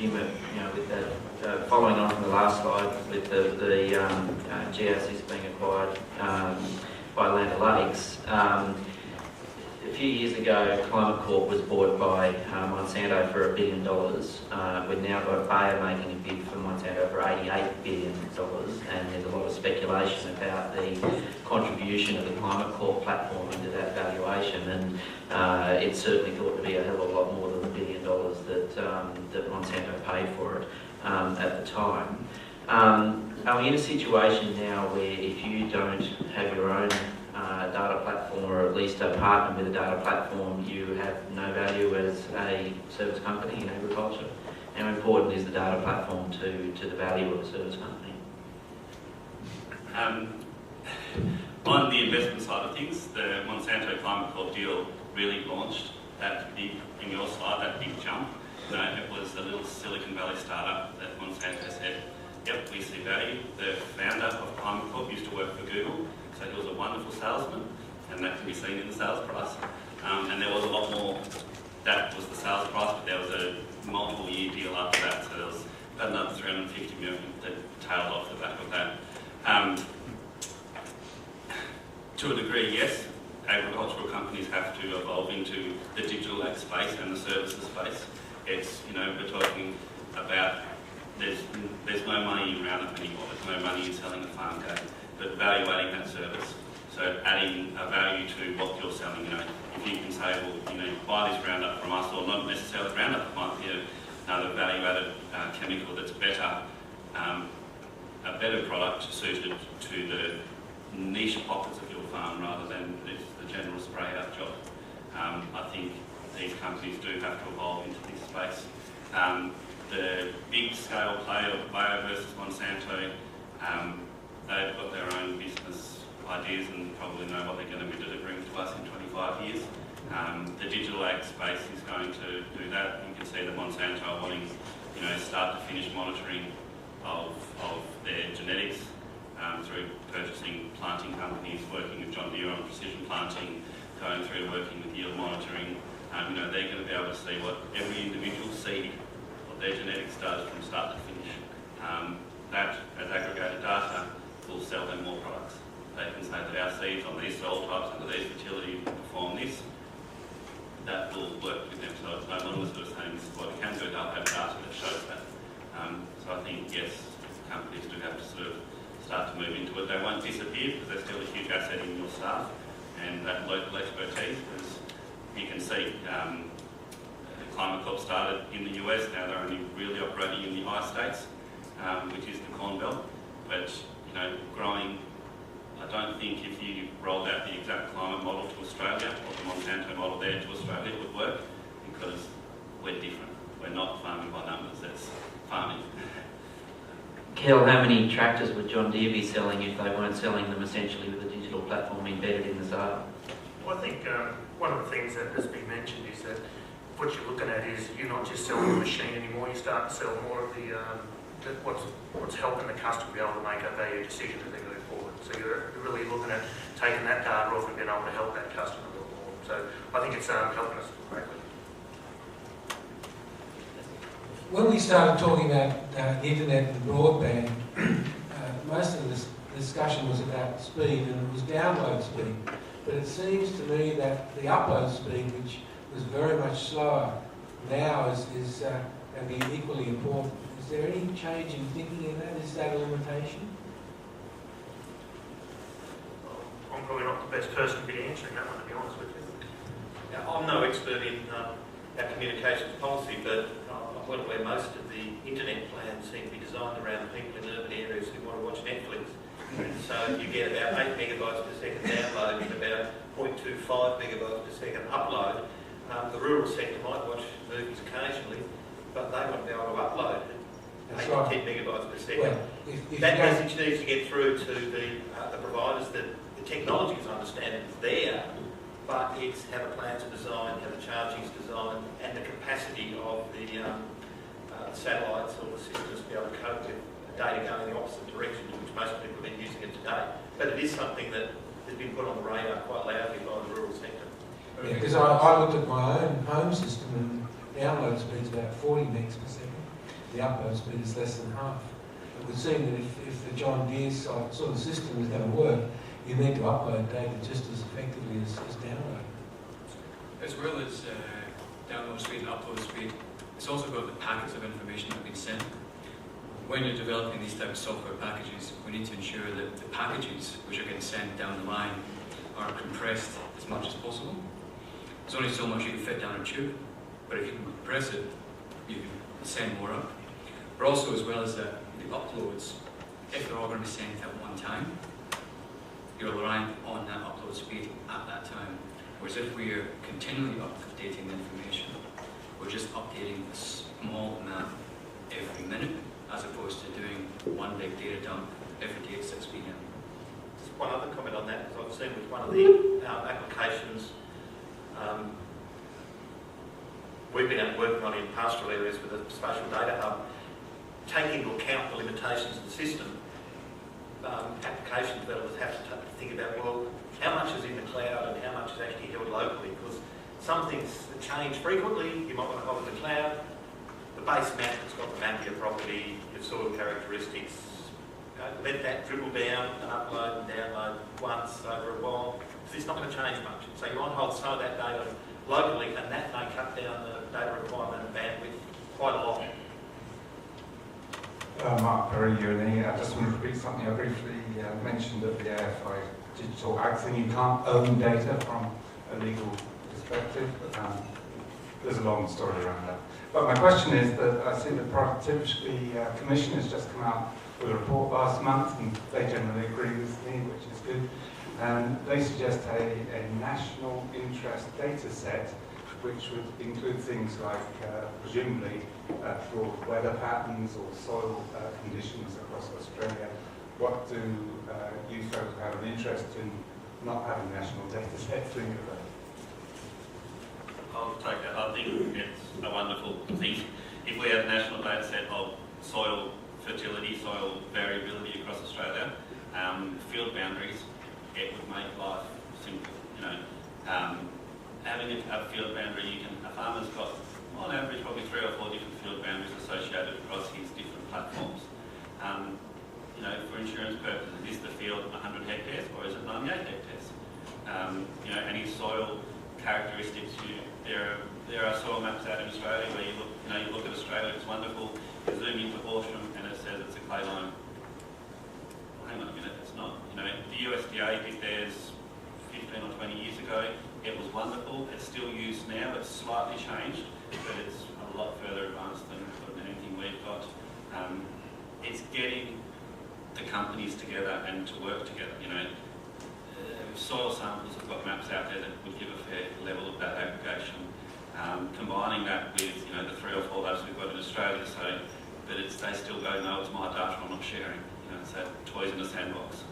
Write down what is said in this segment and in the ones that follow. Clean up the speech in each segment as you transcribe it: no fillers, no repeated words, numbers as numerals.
Jim, with that, following on from the last slide, with the GeoSys being acquired by Land O'Lakes. A few years ago, Climate Corp was bought by Monsanto for $1 billion. We've now got Bayer making a bid for Monsanto for $88 billion, and there's a lot of speculation about the contribution of the Climate Corp platform into that valuation, and it's certainly thought to be a hell of a lot more than the $1 billion that Monsanto paid for it at the time. Are we in a situation now where if you don't have your own data platform, or at least a partner with a data platform, you have no value as a service company in agriculture? How important is the data platform to the value of a service company? On the investment side of things, the Monsanto Climate Corp deal really launched that big, in your slide, that big jump. It was a little Silicon Valley startup that Monsanto said, yep, we see value. The founder of Climate Corp used to work for Google, so he was a wonderful salesman, and that can be seen in the sales price. And there was a lot more, that was the sales price, but there was a multiple year deal after that, so there was about another 350 million that tailed off the back of that. To a degree, yes, agricultural companies have to evolve into the digital ag space and the services space. It's, we're talking about, there's no money in Roundup anymore, there's no money in selling a farm gate, but evaluating that service. So adding a value to what you're selling, if you can say, well, buy this Roundup from us, or not necessarily Roundup, it might be another value-added chemical that's better, a better product suited to the niche pockets of your farm rather than the general spray-out job. I think these companies do have to evolve into this space. The big-scale player, Bayer versus Monsanto, they've got their own business ideas and probably know what they're going to be delivering to us in 25 years. The digital ag space is going to do that. You can see that Monsanto are wanting, start to finish monitoring of their genetics through purchasing planting companies, working with John Deere on precision planting, going through working with yield monitoring. They're going to be able to see what every individual seed, what their genetics does from start to finish. That, as aggregated data, will sell them more products. They can say that our seeds on these soil types, under these fertility, perform this. That will work with them. So it's no longer sort of saying this is what we can do, they'll have data that shows that. So I think, yes, companies do have to sort of start to move into it. They won't disappear because they're still a huge asset in your staff and that local expertise, because you can see Climate Corp started in the US, now they're only really operating in the I states, which is the Corn Belt. But growing, I don't think if you rolled out the exact climate model to Australia, or the Monsanto model there to Australia, it would work, because we're different. We're not farming by numbers, that's farming. Kel, how many tractors would John Deere be selling if they weren't selling them essentially with a digital platform embedded in the sale? Well, I think one of the things that has been mentioned is that what you're looking at is you're not just selling the machine anymore, you start to sell more of the what's helping the customer be able to make a value decision as they go forward. So you're really looking at taking that data off and being able to help that customer a little more. So I think it's helping us greatly. When we started talking about the internet and broadband, most of the discussion was about speed, and it was download speed. But it seems to me that the upload speed, which was very much slower, now is going to be equally important. Is there any change in thinking in that? Is that a limitation? I'm probably not the best person to be answering that one, to be honest with you. Now, I'm no expert in our communications policy, but I'm well aware most of the internet plans seem to be designed around people in urban areas who want to watch Netflix. So you get about 8 megabytes per second download and about 0.25 megabytes per second upload. The rural sector might watch movies occasionally, but they want to be able to upload 8 to 10 megabytes per second. Well, that message needs to get through to the providers that the technology is understanding it's there, but it's how the plans are designed, how the charging is designed, and the capacity of the satellites or the systems to be able to cope with data going in the opposite direction to which most people have been using it today. But it is something that has been put on the radar quite loudly by the rural sector. Yeah, because I looked at my own home system and download speed's about 40 megs per second. the upload speed is less than half. It would seem that if the John Deere sort of system is going to work, you need to upload data just as effectively as download. As well as download speed and upload speed, it's also got the packets of information that have been sent. When you're developing these types of software packages, we need to ensure that the packages which are getting sent down the line are compressed as much as possible. There's only so much you can fit down a tube, but if you can compress it, you can send more up. But also, as well as that, the uploads, if they're all going to be sent at one time, you're relying on that upload speed at that time. Whereas if we're continually updating the information, we're just updating a small amount every minute, as opposed to doing one big data dump every day at 6 p.m. Just one other comment on that, because I've seen with one of the applications we've been working on in pastoral areas with a spatial data hub, taking into account the limitations of the system, application developers have to think about, well, how much is in the cloud and how much is actually held locally, because some things that change frequently, you might want to hold in the cloud. The base map has got the map of your property, your soil characteristics, let that dribble down and upload and download once over a while, because it's not going to change much. So you want to hold some of that data locally, and that may cut down the data requirement and bandwidth quite a lot. Mark Perry, UNE. I just want to repeat something I briefly mentioned at the AFI Digital Act, and you can't own data from a legal perspective. There's a long story around that. But my question is that I see the Productivity Commission has just come out with a report last month, and they generally agree with me, which is good. And they suggest a national interest data set, which would include things like, presumably, broad weather patterns or soil conditions across Australia. What do you folks who have an interest in not having national data sets think of that? I'll take that. I think it's a wonderful thing. If we had a national data set of soil fertility, soil variability across Australia, field boundaries, it would make life simple. You know, having a field boundary, a farmer's got on average probably 3 or 4 different field boundaries associated across his different platforms. You know, for insurance purposes, is the field 100 hectares or is it 98 hectares? You know, any soil characteristics. There are soil maps out in Australia where you look at Australia, it's wonderful. You zoom into Horsham and it says it's a clay lime. Well, hang on a minute, it's not. You know, the USDA did theirs 15 or 20 years ago. It was wonderful. It's still used now. It's slightly changed, but it's a lot further advanced than anything we've got. It's getting the companies together and to work together. You know, soil samples have got maps out there that would give a fair level of that aggregation. Combining that with the 3 or 4 labs we've got in Australia, but they still go, no, it's my data, I'm not sharing. It's that toys in a sandbox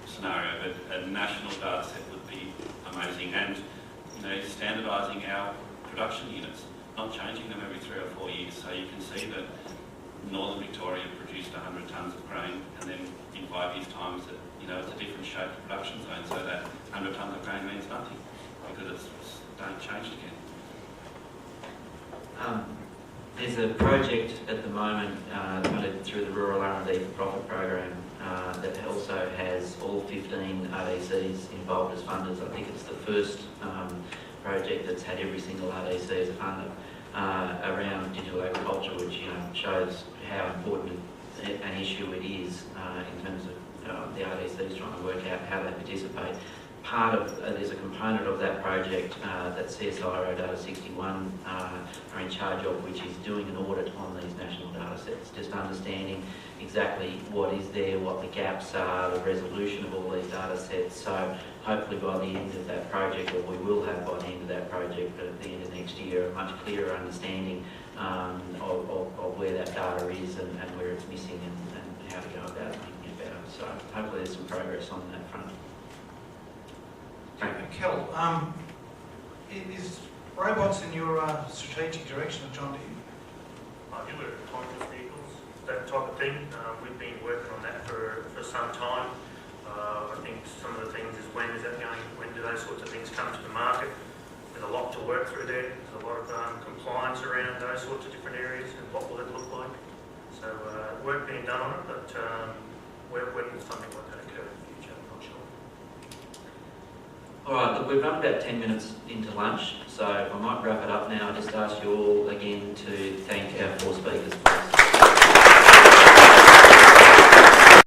scenario. But a national data set would be amazing, and standardising our production units, not changing them every 3 or 4 years. So you can see that Northern Victoria produced 100 tonnes of grain, and then in 5 years' time, it's a different shaped production zone. So that 100 tonnes of grain means nothing because it's changed again. There's a project at the moment funded through the Rural R&D for Profit program that also has all 15 RDCs involved as funders. I think it's the first project that's had every single RDC as a funder around digital agriculture, which shows how important an issue it is in terms of the RDCs trying to work out how they participate. Part of there's a component of that project that CSIRO Data 61 are in charge of, which is doing an audit on these national data sets, just understanding exactly what is there, what the gaps are, the resolution of all these data sets. So hopefully by the end of that project, or we will have by the end of that project, but at the end of next year, a much clearer understanding of where that data is and where it's missing and how to go about making it better. So hopefully there's some progress on that front. Kel, is robots in your strategic direction at John Deere? You work with autonomous vehicles, that type of thing. We've been working on that for some time. I think some of the things is when do those sorts of things come to the market? There's a lot to work through there. There's a lot of compliance around those sorts of different areas, and what will it look like? So work being done on it, but when will something like that occur in the future? I'm not sure. All right, look, we've run about 10 minutes into lunch, so I might wrap it up now. I just ask you all again to